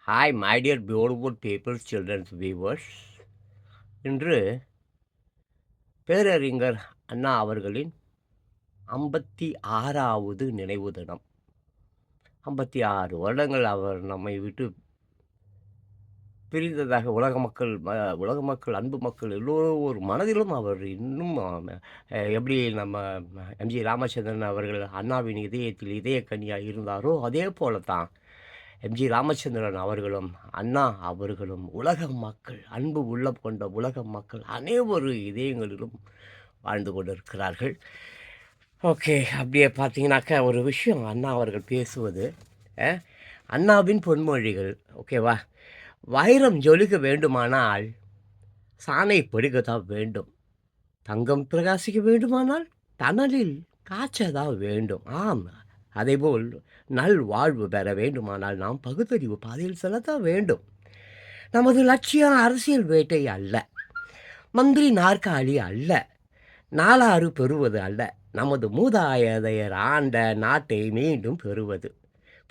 Hi, my dear beautiful people, children's viewers. இன்று பேரறிஞர் அண்ணா அவர்களின் 56வது நினைவு தினம். 56 வருடங்கள் அவர் நம்மை விட்டு பிரிந்ததாக உலக மக்கள், அன்பு மக்கள் எல்லோரும் மனதிலும் அவர் இன்னும் எப்படி நம்ம எம்ஜி ராமச்சந்திரன் அவர்கள் அண்ணாவின் இதயத்தில் இதயக்கனியாக இருந்தாரோ, அதே போல தான் எம்ஜி ராமச்சந்திரன் அவர்களும், அண்ணா அவர்களும் உலக மக்கள், அன்பு உள்ளம் கொண்ட உலக மக்கள் அனைவரு இதயங்களிலும் வாழ்ந்து கொண்டிருக்கிறார்கள். ஓகே, அப்படியே பார்த்தீங்கன்னாக்கா ஒரு விஷயம் அண்ணா அவர்கள் பேசுவது, அண்ணாவின் பொன்மொழிகள். ஓகேவா? வைரம் ஜொலிக்க வேண்டுமானால் சாணை பொடிக்கத்தான் வேண்டும். தங்கம் பிரகாசிக்க வேண்டுமானால் தணலில் காய்ச்சதான் வேண்டும். ஆம், அதேபோல் நல் வாழ்வு பெற வேண்டுமானால் நாம் பகுத்தறிவு பாதையில் செல்லத்தான் வேண்டும். நமது லட்சியம் அரசியல் வேட்டை அல்ல, மந்திரி நாற்காலி அல்ல, நாளாறு பெறுவது அல்ல. நமது மூதாதையர் ஆண்ட நாட்டை மீண்டும் பெறுவது,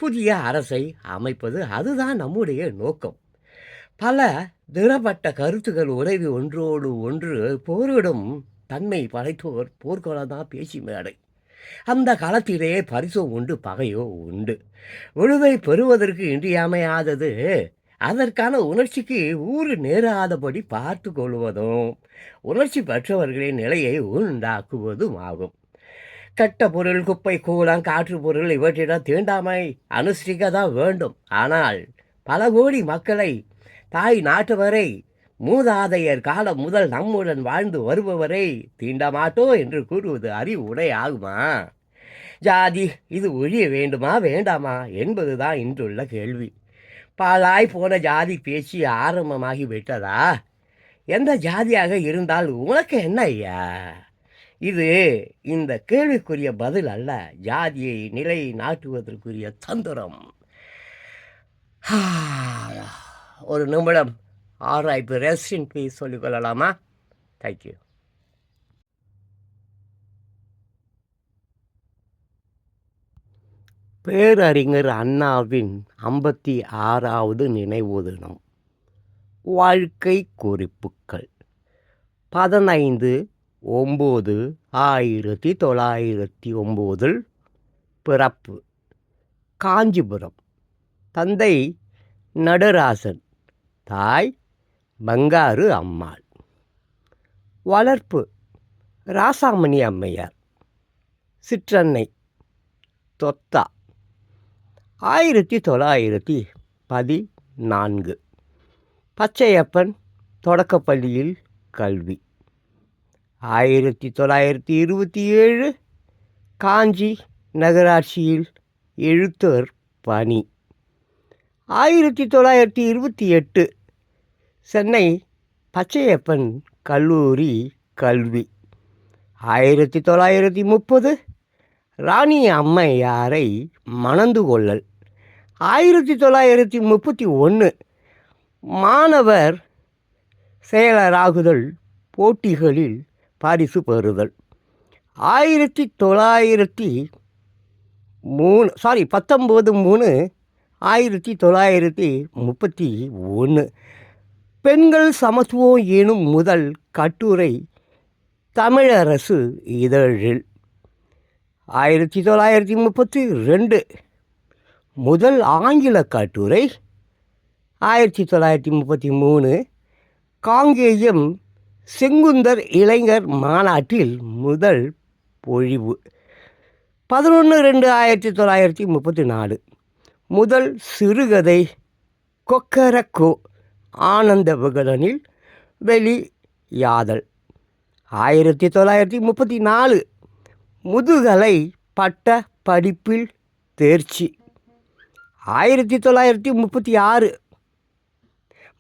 புதிய அரசை அமைப்பது, அதுதான் நம்முடைய நோக்கம். பல திறப்பட்ட கருத்துக்கள் உறவி ஒன்றோடு ஒன்று போரிடும் தன்மை படைத்தோர் போர்க்களம்தான் பேச்சு மேடை. அந்த களத்திலே பரிசோ உண்டு, பகையோ உண்டு. விடுதலை பெறுவதற்கு இன்றியமையாதது அதற்கான உணர்ச்சிக்கு ஊறு நேராதபடி பார்த்து கொள்வதும் உணர்ச்சி பெற்றவர்களின் நிலையை உண்டாக்குவதும் ஆகும். கெட்ட பொருள், குப்பை, கூலம், காற்று பொருள் இவற்றிடம் தீண்டாமை அனுஷ்டிக்க தான் வேண்டும். ஆனால் பல கோடி மக்களை, தாய் நாட்டு வரை, மூதாதையர் காலம் முதல் நம்முடன் வாழ்ந்து வருபவரை தீண்டமாட்டோம் என்று கூறுவது அறிவு உடை ஆகுமா? ஜாதி இது ஒழிய வேண்டுமா வேண்டாமா என்பதுதான் இன்றுள்ள கேள்வி. பாலாய் போன ஜாதி பேச்சு ஆரம்பமாகி விட்டதா? எந்த ஜாதியாக இருந்தால் உனக்கு என்ன ஐயா? இது இந்த கேள்விக்குரிய பதில் அல்ல, ஜாதியை நிலை நாட்டுவதற்குரிய தந்திரம். ஒரு நிமிடம் ஆராய்ப்பு ரெஸ்ட் இன் பீஸ் சொல்லிக்கொள்ளலாமா? தேங்க்யூ. பேரறிஞர் அண்ணாவின் 56வது நினைவு தினம். வாழ்க்கை குறிப்புகள். 15/9/1909 பிறப்பு, காஞ்சிபுரம். தந்தை நடராசன், தாய் பங்காரு அம்மாள். வளர்ப்பு ராசாமணி அம்மையார். சிற்றன்னை தொத்தா. 1914 பச்சையப்பன் தொடக்கப்பள்ளியில் கல்வி. 1927 காஞ்சி நகராட்சியில் எழுத்தர் பணி. 1928 சென்னை பச்சையப்பன் கல்லூரி கல்வி. 1930 ராணி அம்மையாரை மணந்து கொள்ளல். 1931 மாணவர் செயலராகுதல், போட்டிகளில் பரிசு பெறுதல். 1931 பெண்கள் சமத்துவம் எனும் முதல் கட்டுரை தமிழரசு இதழில். 1932 முதல் ஆங்கில கட்டுரை. 1933 காங்கேயம் செங்குந்தர் இளைஞர் மாநாட்டில் முதல் பொழிவு. 11/2/1934 முதல் சிறுகதை கொக்கரக்கோ ஆனந்த விகடனில் வெளியாதல். 1934 முதுகலை பட்ட படிப்பில் தேர்ச்சி. 1936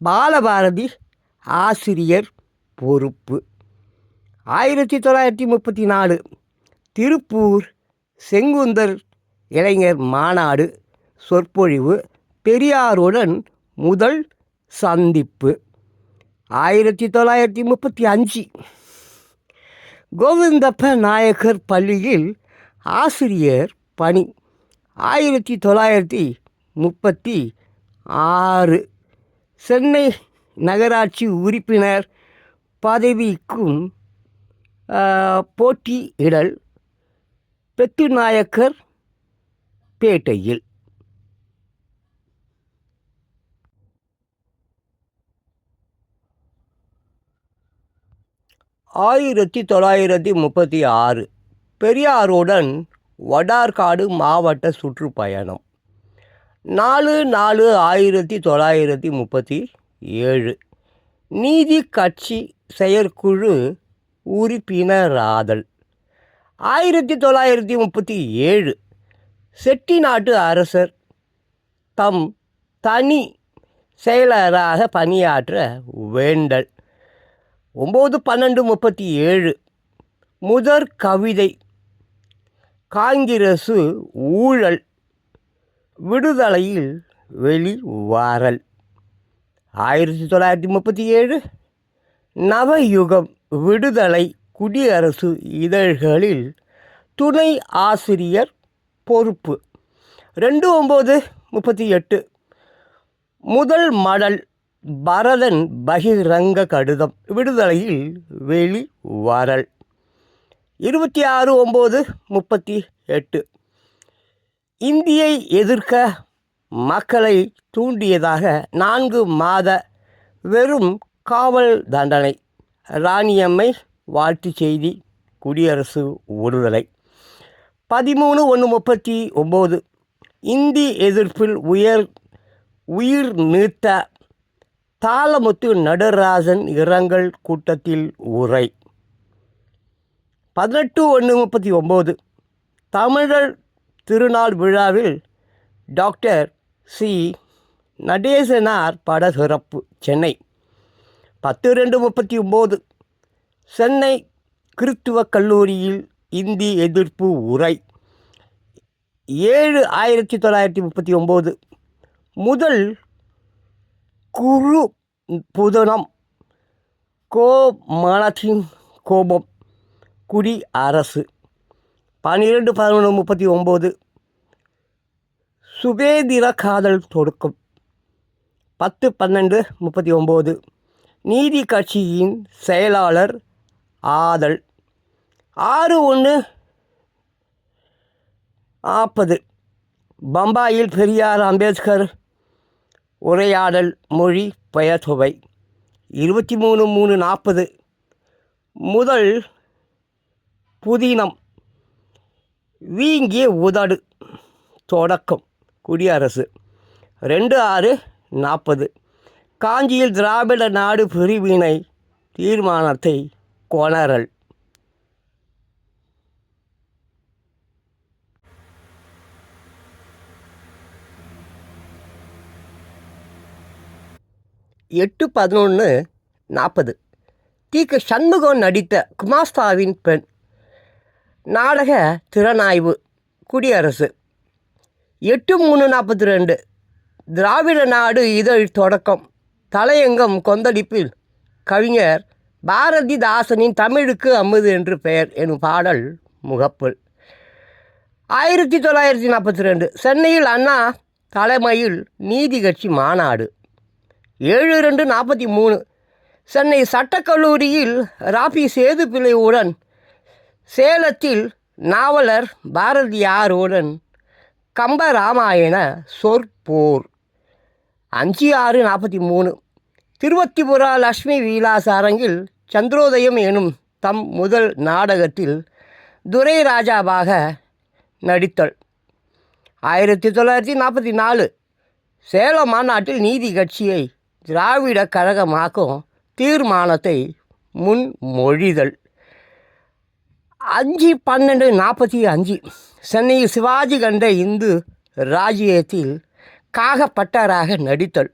பாலபாரதி ஆசிரியர் பொறுப்பு. 1934 திருப்பூர் செங்குந்தர் இளைஞர் மாநாடு சொற்பொழிவு, பெரியாருடன் முதல் சந்திப்பு. 1935 கோவிந்தப்ப நாயக்கர் பள்ளியில் ஆசிரியர் பணி. 1936 6 சென்னை நகராட்சி உறுப்பினர் பதவிக்கும் போட்டியிடல் பெத்துநாயக்கர் பேட்டையில். 1936 பெரியாருடன் வடார்காடு மாவட்ட சுற்றுப்பயணம். 4/4/1937 நீதி கட்சி செயற்குழு உறுப்பினராதல். 1937 செட்டிநாட்டு அரசர் தம் தனி செயலராக பணியாற்ற வேண்டல். 9/12/37 முதற் கவிதை காங்கிரசு ஊழல் விடுதலையில் வெளிவாரல். 1937 நவயுகம் விடுதலை குடியரசு இதழ்களில் துணை ஆசிரியர் பொறுப்பு. 2/9/38 முதல் மடல் பரதன் பகிரங்க கடிதம் விடுதலையில் வெளிவாரல். 26/9/38 இந்தியை எதிர்க்க மக்களை தூண்டியதாக 4 மாத வெறும் காவல் தண்டனை. ராணியம்மை வாழ்த்துச் செய்தி குடியரசு விடுதலை. 13/1/39 இந்தி எதிர்ப்பில் உயிர் நீத்த தாளமுத்து நடராஜன் இரங்கல் கூட்டத்தில் உரை. 18/1/39 தமிழர் திருநாள் விழாவில் டாக்டர் சி. நடேசனார் பட சிறப்பு சென்னை. 10/2/39 சென்னை கிறித்துவக் கல்லூரியில் இந்தி எதிர்ப்பு உரை. 7/1939 முதல் குரு புதனம் கோமணத்தின் கோபம் குடி அரசு. 12/11/39 சுபேதிர காதல் தொடக்கம். 10/12/39 நீதி கட்சியின் செயலாளர் ஆதல். 6/1/40 பம்பாயில் பெரியார் அம்பேத்கர் உரையாடல் மொழி பெயர்த்தொகை. 23/3/40 முதல் புதினம் வீங்கிய உதடு தொடக்கம் குடியரசு. 2/6/40 காஞ்சியில் திராவிட நாடு பிரிவினை தீர்மானத்தை கொணரல். 8/11/40 தி.க. சண்முகம் நடித்த குமாஸ்தாவின் பெண் நாடக திறனாய்வு குடியரசு. 8/3/42 திராவிட நாடு இதழ் தொடக்கம். தலையங்கம் கொந்தளிப்பில் கவிஞர் பாரதிதாசனின் தமிழுக்கு அமுது என்று பெயர் எனும் பாடல் முகப்பு. 1942 சென்னையில் அண்ணா தலைமையில் நீதி கட்சி மாநாடு. 7/2/43 சென்னை சட்டக்கல்லூரியில் ராபி சேதுப்பிள்ளையுடன் சேலத்தில் நாவலர் பாரதியாருடன் கம்பராமாயண சொற்போர். 5/6/43 திருவத்திபுரா லட்சுமி விலாச அரங்கில் சந்திரோதயம் எனும் தம் முதல் நாடகத்தில் துரைராஜாவாக நடித்தல். 1944 சேலம் மாநாட்டில் நீதி கட்சியை திராவிட கழகமாக்கும் தீர்மானத்தை முன்மொழிதல். 5/12/45 சென்னையில் சிவாஜி கண்ட இந்து ராஜ்யத்தில் காகப்பட்டராக நடித்தல்.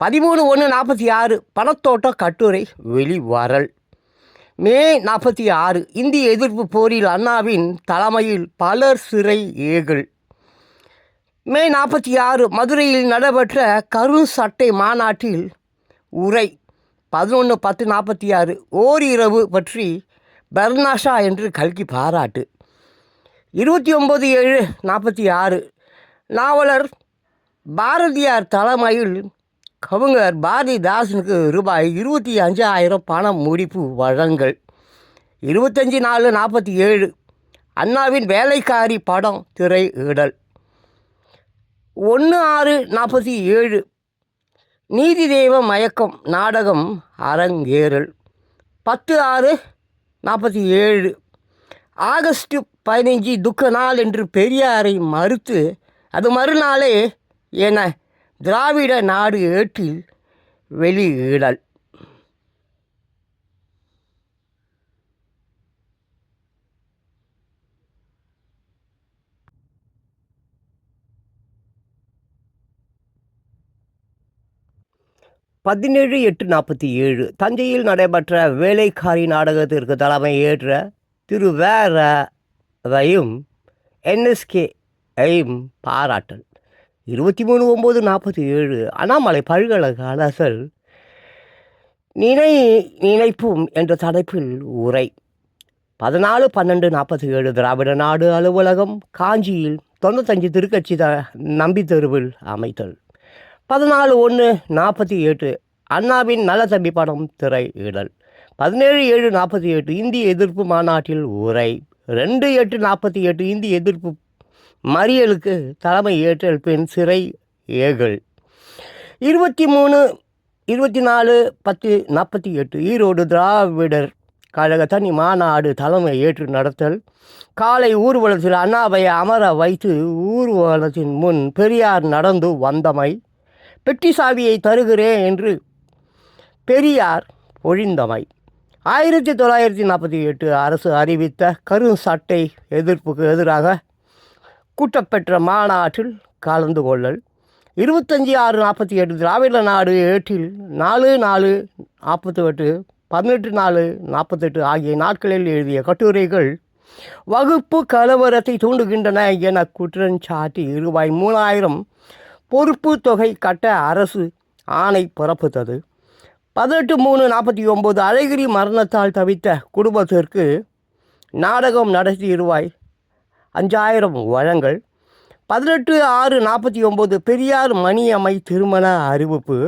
13/1/46 பணத்தோட்ட கட்டுரை வெளிவரல். மே 46 இந்திய எதிர்ப்பு போரில் அண்ணாவின் தலைமையில் பலர் சிறை ஏகல். மே 46 மதுரையில் நடைபெற்ற கருஞ்சட்டை மாநாட்டில் உரை. 11/10/46 ஓரிரவு பற்றி பெர்னாஷா என்று கல்கி பாராட்டு. 29/7/46 நாவலர் பாரதியார் தலைமையில் கவிஞர் பாரதிதாசனுக்கு ரூபாய் 25,000 பணம் முடிப்பு வழங்கல். 25/4/47 அண்ணாவின் வேலைக்காரி படம் திரையிடல். 1/6/47 நீதி தெய்வம் மயக்கம் நாடகம் அரங்கேறல். 10/6/47 ஆகஸ்ட் 15 துக்க நாள் என்று பெரியாரை மறுத்து அது மறுநாளே என திராவிட நாடு ஏட்டில் வெளியிடல். பதினேழு 8/47 தஞ்சையில் நடைபெற்ற வேலைக்காரி நாடகத்திற்கு தலைமை ஏற்ற திரு வே.ர.வையும் NSK-ஐயும் பாராட்டல். 23/9/47 அண்ணாமலை பல்கலைக்கழக அலசல் நினைப்போம் என்ற தலைப்பில் உரை. 14/12/47 திராவிட நாடு அலுவலகம் காஞ்சியில் 95 திருக்கட்சி நம்பி தெருவில் அமைத்தல். 14/1/48 அண்ணாவின் நலத்தம்பி படம் திரையிடல். 17/7/48 இந்திய எதிர்ப்பு மாநாட்டில் உரை. 2/8/48 இந்திய எதிர்ப்பு மறியலுக்கு தலைமை ஏற்றல் பின் சிறை ஏகல். 24/10/48 ஈரோடு திராவிடர் கழக தனி மாநாடு தலைமை ஏற்று நடத்தல். காலை ஊர்வலத்தில் அண்ணாவை அமர வைத்து ஊர்வலத்தின் முன் பெரியார் நடந்து வந்தமை. பெட்டி சாவியை தருகிறேன் என்று பெரியார் பொழிந்தமை. 1948 அரசு அறிவித்த கருஞ்சட்டை எதிர்ப்புக்கு எதிராக கூட்டப்பெற்ற மாநாட்டில் கலந்து கொள்ளல். 25/6/48 திராவிட நாடு ஏட்டில் 4/4/48 18/4/48 ஆகிய நாட்களில் எழுதிய கட்டுரைகள் வகுப்பு கலவரத்தை தூண்டுகின்றன என குற்றஞ்சாட்டி ரூபாய் 3,000 பொறுப்பு தொகை கட்ட அரசு ஆணை பிறப்பித்தது. 18/3/49 அழகிரி மரணத்தால் தவித்த குடும்பத்திற்கு நாடகம் நடத்தி ரூபாய் 5,000 வழங்கல். 18/6/49 பெரியார் மணியம்மை திருமண அறிவிப்பு.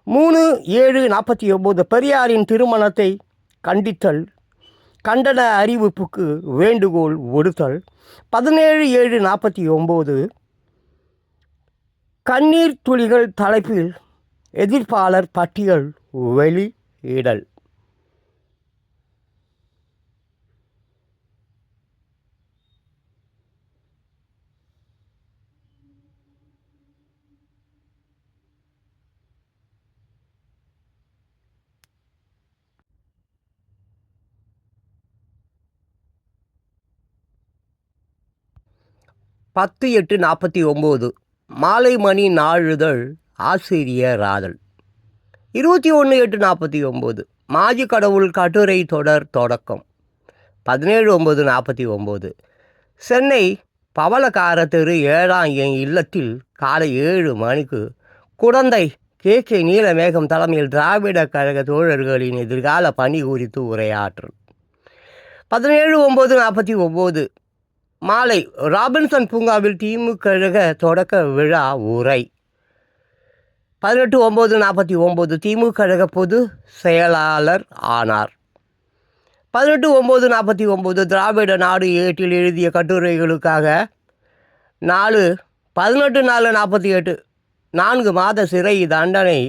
3/7/49 பெரியாரின் திருமணத்தை கண்டித்தல் கண்டன அறிவிப்புக்கு வேண்டுகோள் விடுத்தல். 17/7/49 கண்ணீர் துளிகள் தலைப்பில் எதிர்ப்பாளர் பட்டியல் வெளியிடல். பத்து 8/49 மாலை மணி நாளிதழ் ஆசிரியராதல். 21/8/49 மாஜி கடவுள் கட்டுரை தொடர் தொடக்கம். 17/9/49 சென்னை பவளக்கார தெரு 7ஆம் எண் இல்லத்தில் காலை 7 மணிக்கு குடந்தை KK நீலமேகம் தலைமையில் திராவிட கழக தோழர்களின் எதிர்கால பணி குறித்து உரையாற்றல். 17/9/49 மாலை ராபின்சன் பூங்காவில் திமுக கழக தொடக்க விழா உரை. 18/9/49 திமுக கழக பொது செயலாளர் ஆனார். 18/9/49 திராவிட நாடு ஏட்டில் எழுதிய கட்டுரைகளுக்காக 18/4/48 4 மாத சிறை தண்டனை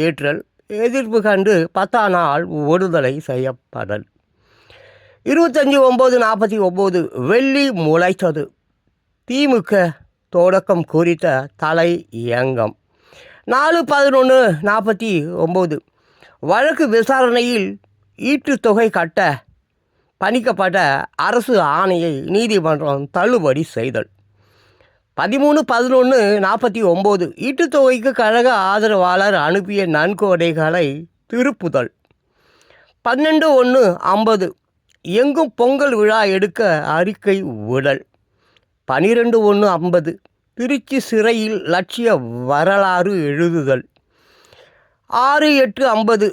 ஏற்றல் எதிர்ப்பு கண்டு 10ஆம் நாள் விடுதலை செய்யப்படல். 25/9/49 வெள்ளி முளைத்தது திமுக தொடக்கம் குறித்த தலையங்கம். 4/11/49 வழக்கு விசாரணையில் ஈட்டுத்தொகை கட்ட பணிக்கப்பட்ட அரசு ஆணையை நீதிமன்றம் தள்ளுபடி செய்தல். 13/11/49 ஈட்டுத்தொகைக்கு கழக ஆதரவாளர் அனுப்பிய நன்கொடைகளை திருப்புதல். 12/1/50 எங்கும் பொங்கல் விழா எடுக்க அறிக்கை விடல். 12/1/50 திருச்சி சிறையில் லட்சிய வரலாறு எழுதுதல். 6/8/50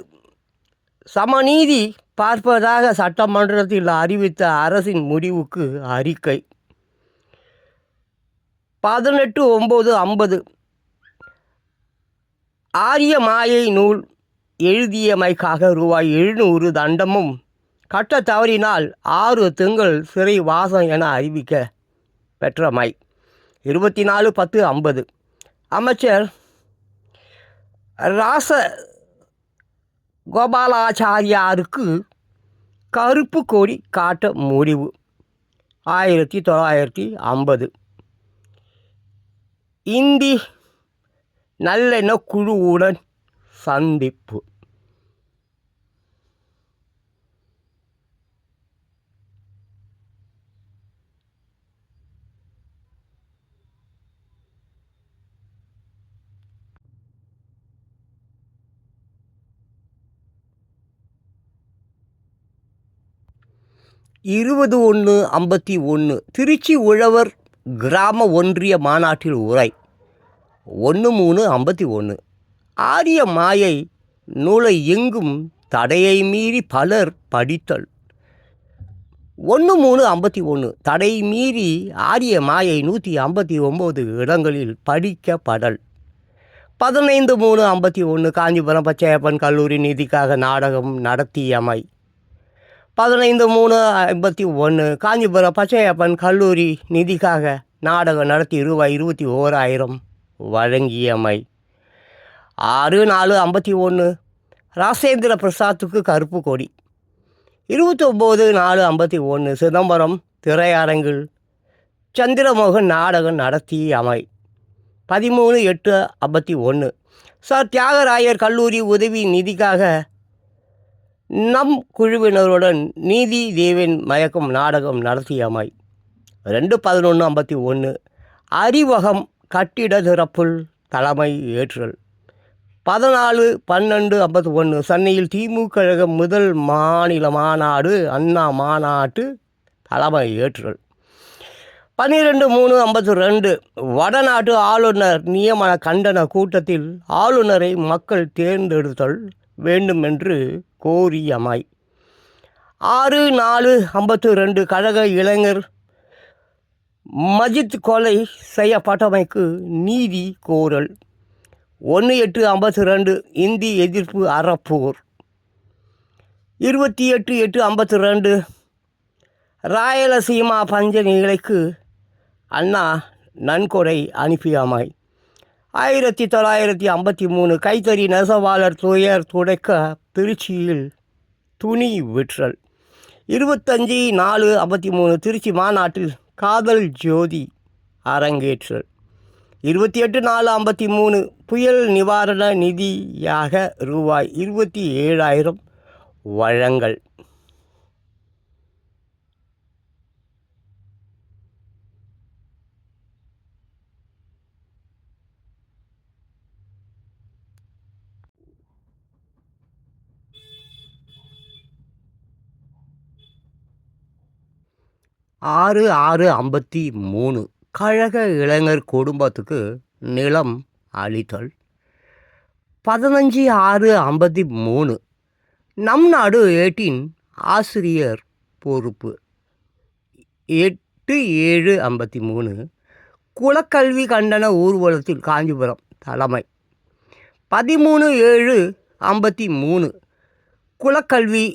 சமநீதி பார்ப்பதாக சட்டமன்றத்தில் அறிவித்த அரசின் முடிவுக்கு அறிக்கை. 18/9/50 ஆரிய மாயை நூல் எழுதியமைக்காக ரூபாய் 700 தண்டமும் கட்ட தவறினால் 6 திங்கள் சிறை வாசம் என அறிவிக்க பெற்றமை. 24/10/50 அமைச்சர் ராச கோபாலாச்சாரியாருக்கு கருப்பு கொடி காட்ட முடிவு. 1950 இந்தி நல்லெண்ண குழுவுடன் சந்திப்பு. இருபது 1/51 திருச்சி உழவர் கிராம ஒன்றிய மாநாட்டில் உரை. 1/3/51 ஆரிய மாயை நூலை எங்கும் தடையை மீறி பலர் படித்தல். 1/3/51 தடை மீறி ஆரிய மாயை 159 இடங்களில் படிக்கப்படல். 15/3/51 காஞ்சிபுரம் பச்சையப்பன் கல்லூரி நிதிக்காக நாடகம் நடத்தியமை. 15/3/51 காஞ்சிபுரம் பச்சையப்பன் கல்லூரி நிதிக்காக நாடகம் நடத்தி ரூபாய் 21,000 வழங்கியமை. 6/4/51 ராசேந்திர பிரசாத்துக்கு கருப்பு கொடி. 29/4/51 சிதம்பரம் திரையரங்கில் சந்திரமோகன் நாடகம் நடத்தியமை. 13/8/51 சார் தியாகராயர் கல்லூரி உதவி நிதிக்காக நம் குழுவினருடன் நீதி தேவன் மயக்கம் நாடகம் நடத்தியமை. 2/11/51 அறிவகம் கட்டிட திறப்புள் தலைமை ஏற்றல். 14/12/51 சென்னையில் திமுக முதல் மாநில மாநாடு அண்ணா மாநாட்டு தலைமை ஏற்றல். 12/3/52 வடநாட்டு ஆளுநர் நியமன கண்டன கூட்டத்தில் ஆளுநரை மக்கள் தேர்ந்தெடுத்தல் வேண்டுமென்று கோரியமை. 6/4/52 கழக இளைஞர் மஜித் கொலை செய்யப்பட்டமைக்கு நீதி கோரல். 1/8/52 இந்தி எதிர்ப்பு அறப்போர். 28/8/52 ராயலசீமா பஞ்ச நிலைக்கு அண்ணா நன்கொடை அனுப்பியமை. 1953 கைத்தறி நெசவாளர் துயர் துடைக்க திருச்சியில் துணி விற்றல். 25/4/53 திருச்சி மாநாட்டில் காதல் ஜோதி அரங்கேற்றல். 28/4/53 புயல் நிவாரண நிதியாக ரூபாய் 27,000 வழங்கல். ஆறு 6/53 கழக இளைஞர் குடும்பத்துக்கு நிலம் அளித்தல். 15/6/53 நம் நாடு ஏட்டின் ஆசிரியர் பொறுப்பு. 8/7/53 குலக்கல்வி கண்டன ஊர்வலத்தில் காஞ்சிபுரம் தலைமை. 13/7/53 குலக்கல்வி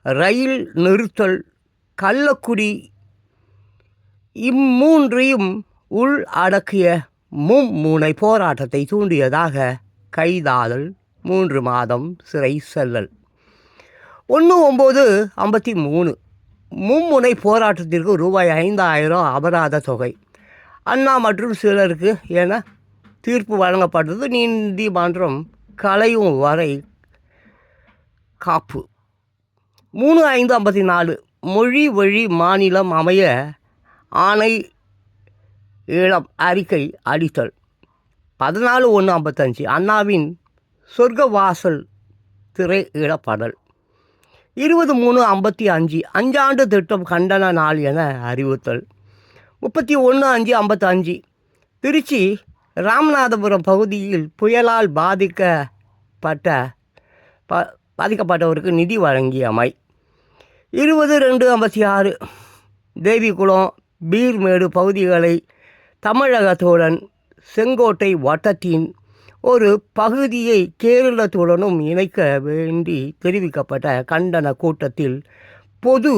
ரயில் நிறுத்தல் கள்ளக்குடி இம்மூன்றையும் உள் அடக்கிய மும்முனை போராட்டத்தை தூண்டியதாக கைதாதல் 3 மாதம் சிறை செல்லல். 19/53 மும்முனை போராட்டத்திற்கு ரூபாய் 5,000 அபராத தொகை அண்ணா மற்றும் சிலருக்கு என தீர்ப்பு வழங்கப்பட்டது. நீதிமன்றம் கலையும் வரை காப்பு. 3/5/54 மொழி வழி மாநிலம் அமைய ஆணை இளம் அறிக்கை அளித்தல். 14/1/55 அண்ணாவின் சொர்க்கவாசல் திரையிடப்படல். 20/3/55 5ஆண்டு திட்டம் கண்டன நாள் என அறிவித்தல். 31/5/55 திருச்சி ராமநாதபுரம் பகுதியில் புயலால் பாதிக்கப்பட்டவருக்கு நிதி வழங்கியமை. 20/2/56 தேவிகுளம் பீர்மேடு பகுதிகளை தமிழகத்துடன் செங்கோட்டை வட்டத்தின் ஒரு பகுதியை கேரளத்துடனும் இணைக்க வேண்டி தெரிவிக்கப்பட்ட கண்டன கூட்டத்தில் பொது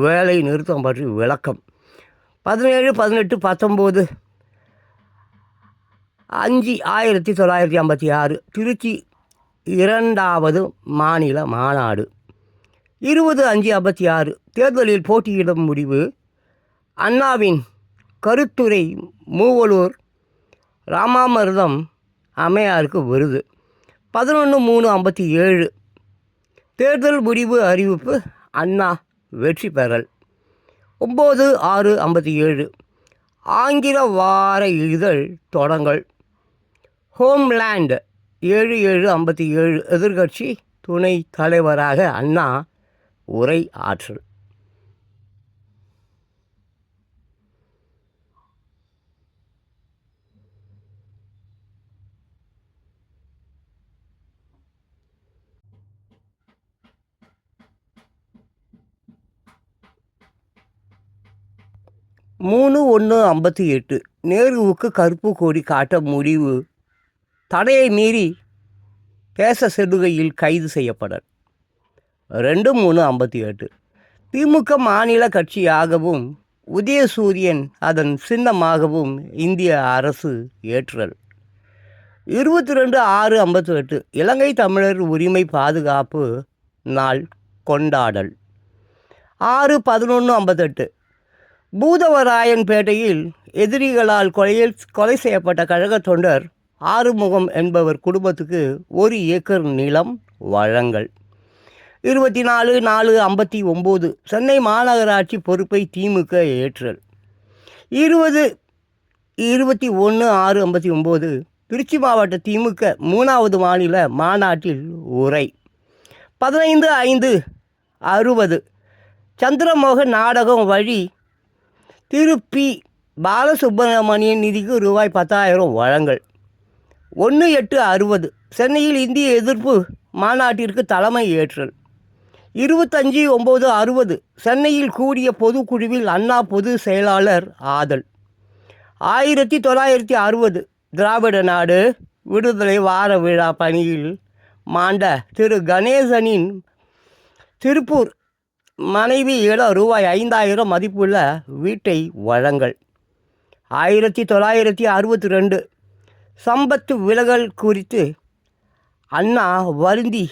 வேலை நிறுத்தம் பற்றி விளக்கம். 17, 18, 19 5/1956 திருச்சி 2வது மாநில மாநாடு. 20/5/56 தேர்தலில் போட்டியிடும் முடிவு. அண்ணாவின் கருத்துரை மூவலூர் ராமாமிர்தம் அம்மையாருக்கு விருது. 11/3/57 தேர்தல் முடிவு அறிவிப்பு. அண்ணா வெற்றி பெறல். 9/6/57 ஆங்கில வார இதழ் தொடங்கல். ஹோம்லேண்ட் 7/7/57 எதிர்க்கட்சி துணை தலைவராக அண்ணா உரை ஆற்றல். மூணு 1/58 நேருவுக்கு கருப்பு கொடி காட்ட முடிவு. தடையை மீறி பேச செல்லுகையில் கைது செய்யப்படல். 2/3/58 திமுக மாநில கட்சியாகவும் உதயசூரியன் அதன் சின்னமாகவும் இந்திய அரசு ஏற்றல். 22/6/58 இலங்கை தமிழர் உரிமை பாதுகாப்பு நாள் கொண்டாடல். 6/11/58 பூதவராயன்பேட்டையில் எதிரிகளால் கொலை செய்யப்பட்ட கழக தொண்டர் ஆறுமுகம் என்பவர் குடும்பத்துக்கு 1 ஏக்கர் நிலம் வழங்கல். 24/4/59 சென்னை மாநகராட்சி பொறுப்பை திமுக ஏற்றல். 21/6/59 திருச்சி மாவட்ட திமுக 3வது மாநில மாநாட்டில் உரை. 15/5/60 சந்திரமோகன் நாடகம் வழி திரு பி. பாலசுப்ரமணியன் நிதிக்கு ரூபாய் 10,000 வழங்கல். 1/8/60 சென்னையில் இந்திய எதிர்ப்பு மாநாட்டிற்கு தலைமை ஏற்றல். 25/9/60 சென்னையில் கூடிய பொதுக்குழுவில் அண்ணா பொதுச் செயலாளர் ஆதல். 1960 திராவிட நாடு விடுதலை வார விழா பணியில் மாண்ட திரு கணேசனின் திருப்பூர் மனைவியிடம் ரூபாய் 5,000 மதிப்புள்ள வீட்டை வழங்கல். 1962 சம்பத்து விலகல் குறித்து அண்ணா வருந்தி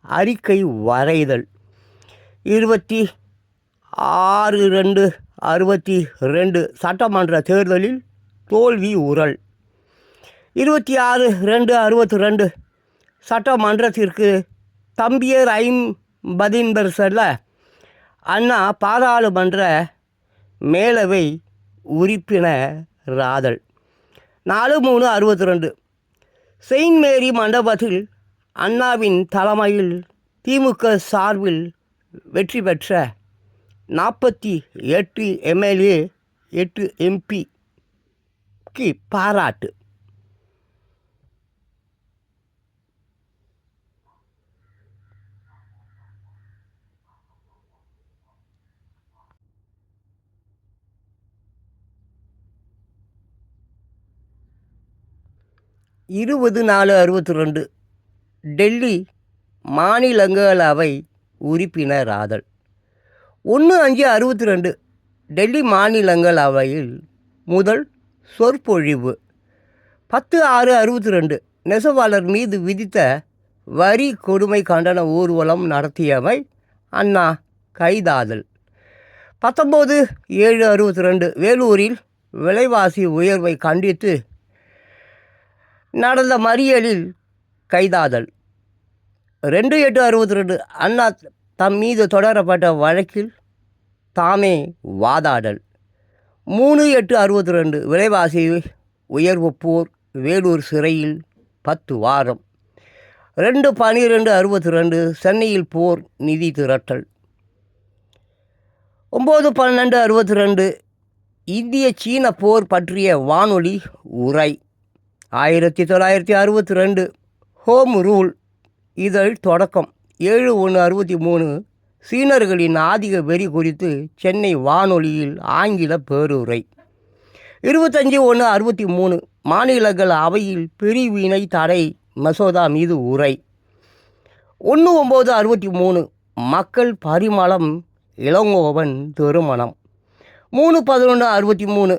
அறிக்கை வரைதல். 26/2/62 சட்டமன்ற தேர்தலில் தோல்வி உறல். 26/2/62 சட்டமன்றத்திற்கு தம்பியர் 50 செல்ல அண்ணா பாராளுமன்ற மேலவை உறுப்பினராதல். 4/3/62 செயின்ட் மேரி மண்டபத்தில் அண்ணாவின் தலைமையில் திமுக சார்பில் வெற்றி பெற்ற 48 எம்எல்ஏ 8 எம்பிக்கு பாராட்டு. இருபது 4/62 டெல்லி மாநிலங்களவை உறுப்பினராதல். 1/5/62 டெல்லி மாநிலங்களவையில் முதல் சொற்பொழிவு. 10/6/62 நெசவாளர் மீது விதித்த வரி கொடுமை கண்டன ஊர்வலம் நடத்தியவை அண்ணா கைதாதல். 19/7/62 வேலூரில் விலைவாசி உயர்வை கண்டித்து நடந்த மறியலில் கைதாதல். 2/8/62 அண்ணா தம் மீது தொடரப்பட்ட வழக்கில் தாமே வாதாடல். 3/8/62 விலைவாசி உயர்வு போர் வேலூர் சிறையில் 10 வாரம். 2/12/62 சென்னையில் போர் நிதி திரட்டல். 9/12/62 இந்திய சீன போர் பற்றிய வானொலி உரை. 1962 ஹோம் ரூல் இதழ் தொடக்கம். 7/1/63 சீனர்களின் ஆதிக்க வெறி குறித்து சென்னை வானொலியில் ஆங்கில பேருரை. 25/1/63 மாநிலங்கள் அவையில் பிரிவினை தடை மசோதா மீது உரை. 1963 மக்கள் பரிமளம் இளங்கோவன் திருமணம். 3/11/63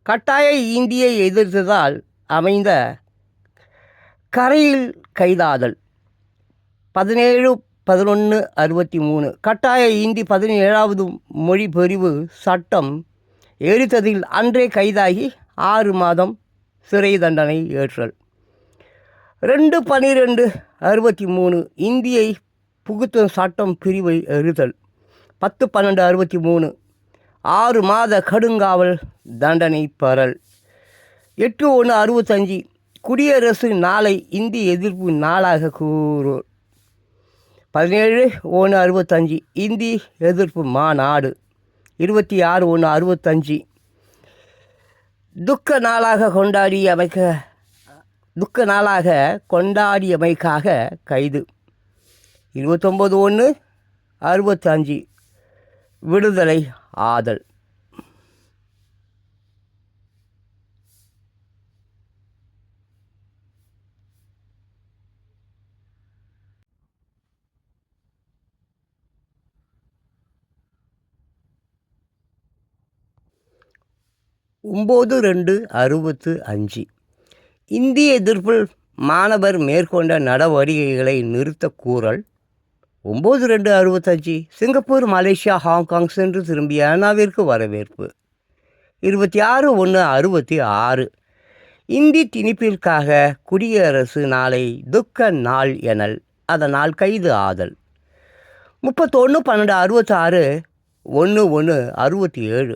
கட்டாய இந்தியை எதிர்த்ததால் அமைந்த கரையில் கைதாதல். 17/11/63 கட்டாய இந்தி 17வது மொழி பிரிவு சட்டம் எரித்ததில் அன்றே கைதாகி 6 மாதம் சிறை தண்டனை ஏற்றல். 2/12/63 இந்தியை புகுத்தும் சட்டம் பிரிவை எரித்தல். 10/12/63 6 மாத கடுங்காவல் தண்டனை பெறல். 8/1/65 குடியரசு நாளை இந்தி எதிர்ப்பு நாளாக கூறு. 17/1/65 இந்தி எதிர்ப்பு மாநாடு. 26/1/65 துக்க நாளாக கொண்டாடியமைக்காக கைது. 29/1/65 விடுதலை ஆதல். ஒம்பது 2/65 இந்திய எதிர்ப்பில் மாணவர் மேற்கொண்ட நடவடிக்கைகளை நிறுத்த கூறல். 9/2/65 சிங்கப்பூர், மலேசியா, ஹாங்காங் சென்று திரும்பிய அண்ணாவிற்கு வரவேற்பு. 26/1/66 இந்தி திணிப்பிற்காக குடியரசு நாளை துக்க நாள் எனல், அதனால் கைது ஆதல். 31/12/66 1/1/67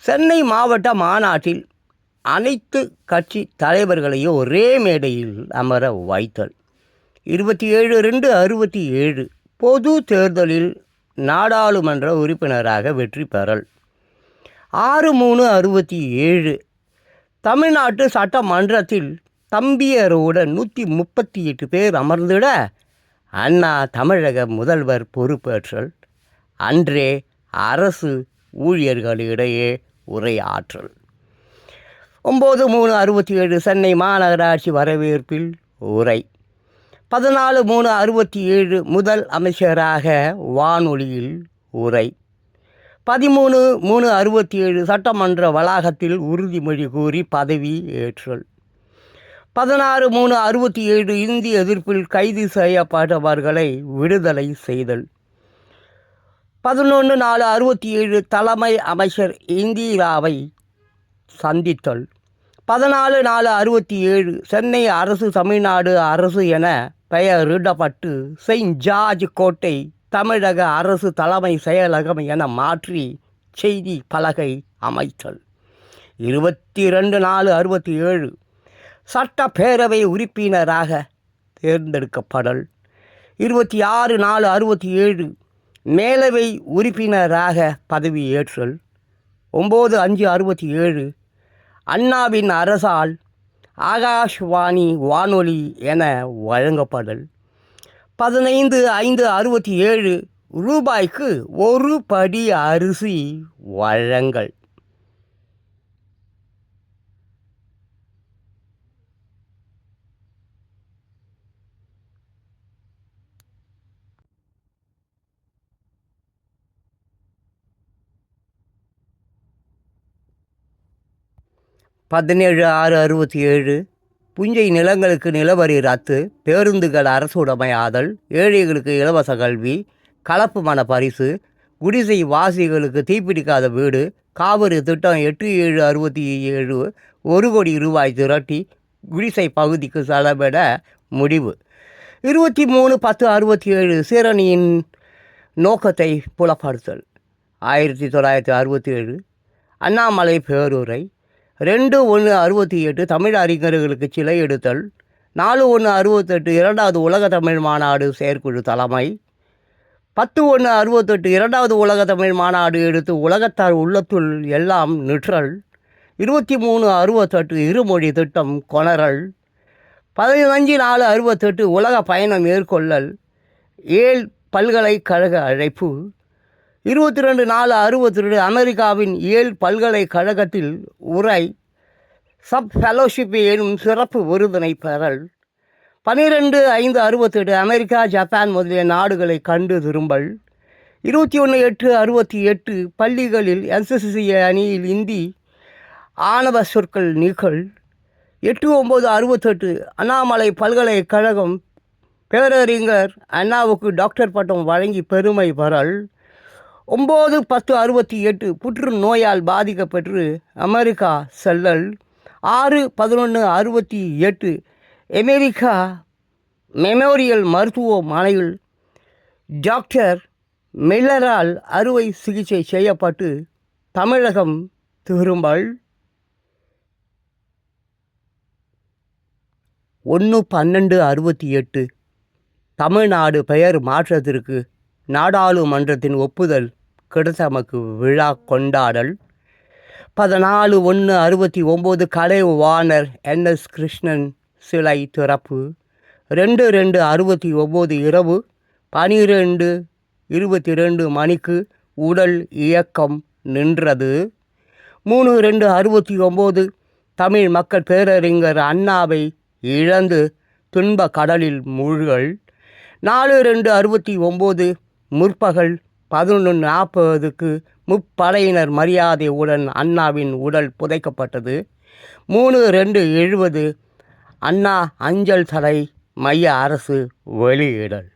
சென்னை மாவட்ட மாநாட்டில் அனைத்து கட்சி தலைவர்களையும் ஒரே மேடையில் அமர வைத்தல். 27/2/67 பொது தேர்தலில் நாடாளுமன்ற உறுப்பினராக வெற்றி பெறல். 6/3/67 தமிழ்நாட்டு சட்டமன்றத்தில் தம்பியருடன் 138 பேர் அமர்ந்திட அண்ணா தமிழக முதல்வர் பொறுப்பேற்றல். அன்றே அரசு ஊழியர்களிடையே உரையாற்றல். 9/3/67 சென்னை மாநகராட்சி வரவேற்பில் உரை. 14/3/67 முதல் அமைச்சராக வானொலியில் உரை. 13/3/67 சட்டமன்ற வளாகத்தில் உறுதிமொழி கூறி பதவி ஏற்றல். 16/3/67 இந்தி எதிர்ப்பில் கைது செய்யப்பட்டவர்களை விடுதலை செய்தல். 11/4/67 தலைமை அமைச்சர் இந்திராவை சந்தித்தல். 14/4/67 சென்னை அரசு தமிழ்நாடு அரசு என பெயரிடப்பட்டு செயின்ட் ஜார்ஜ் கோட்டை தமிழக அரசு தலைமை செயலகம் என மாற்றி செய்தி பலகை அமைத்தல். 22/4/67 சட்டப்பேரவை உறுப்பினராக தேர்ந்தெடுக்கப்படல். 26/4/67 மேலவை உறுப்பினராக பதவியேற்றல். 9/5/67 அண்ணாவின் அரசால் ஆகாஷ்வாணி வானொலி என வழங்கப்படல். 15/5/67 ரூபாய்க்கு 1 படி அரிசி வழங்கல். பதினேழு 6/67 புஞ்சை நிலங்களுக்கு நிலவரி ரத்து, பேருந்துகள் அரசுடைமையாதல், ஏழைகளுக்கு இலவச கல்வி, கலப்பு மன பரிசு, குடிசை வாசிகளுக்கு தீப்பிடிக்காத வீடு, காவிரி திட்டம் 8/7/67 1 கோடி ரூபாய் திரட்டி குடிசை பகுதிக்கு செலவிட முடிவு. 23/10/67 சீரணியின் நோக்கத்தை புலப்படுத்தல். 1967 அண்ணாமலை பேருரை. 2/1/68 தமிழ் அறிஞர்களுக்கு சிலை எடுத்தல். 4/1/68 2வது உலக தமிழ் மாநாடு செயற்குழு தலைமை. 10/1/68 2வது உலக தமிழ் மாநாடு எடுத்து உலகத்தார் உள்ளத்துள் எல்லாம் நிற்றல். 23/68 இருமொழி திட்டம் கொணரல். 15/4/68 உலக பயணம் மேற்கொள்ளல். ஏல் பல்கலைக்கழக அழைப்பு. 22/4/62 அமெரிக்காவின் ஏல் பல்கலைக்கழகத்தில் உரை, சப் ஃபெலோஷிப் எனும் சிறப்பு விருதினை பெறல். 12/5/67 அமெரிக்கா, ஜப்பான் முதலிய நாடுகளை கண்டு திரும்பல். 21/8/68 பள்ளிகளில் NCCC அணியில் இந்தி ஆணவ சொற்கள் நீக்கல். 8/9/68 அண்ணாமலை பல்கலைக்கழகம் பேரறிஞர் அண்ணாவுக்கு டாக்டர் பட்டம் வழங்கி பெருமை பெறல். 9/10/68 புற்றுநோயால் பாதிக்கப்பட்டு அமெரிக்கா செல்லல். 6/11/68 அமெரிக்கா மெமோரியல் மருத்துவமனையில் டாக்டர் மில்லரால் அறுவை சிகிச்சை செய்யப்பட்டு தமிழகம் திரும்பல். 1/12/68 தமிழ்நாடு பெயர் மாற்றத்திற்கு நாடாளுமன்றத்தின் ஒப்புதல் கிடைத்தமக்கு விழா கொண்டாடல். 14/1/69 கலைவாணர் NS கிருஷ்ணன் சிலை திறப்பு. 2/2/69 இரவு 12:22 மணிக்கு உடல் இயக்கம் நின்றது. 3/2/69 தமிழ் மக்கள் பேரறிஞர் அண்ணாவை இழந்து துன்ப கடலில் மூழ்கல். 4/2/69 முற்பகல் 11:40க்கு முப்படையினர் மரியாதையுடன் அண்ணாவின் உடல் புதைக்கப்பட்டது. 3/2/70 அண்ணா அஞ்சல் தலை மைய அரசு வெளியிடல்.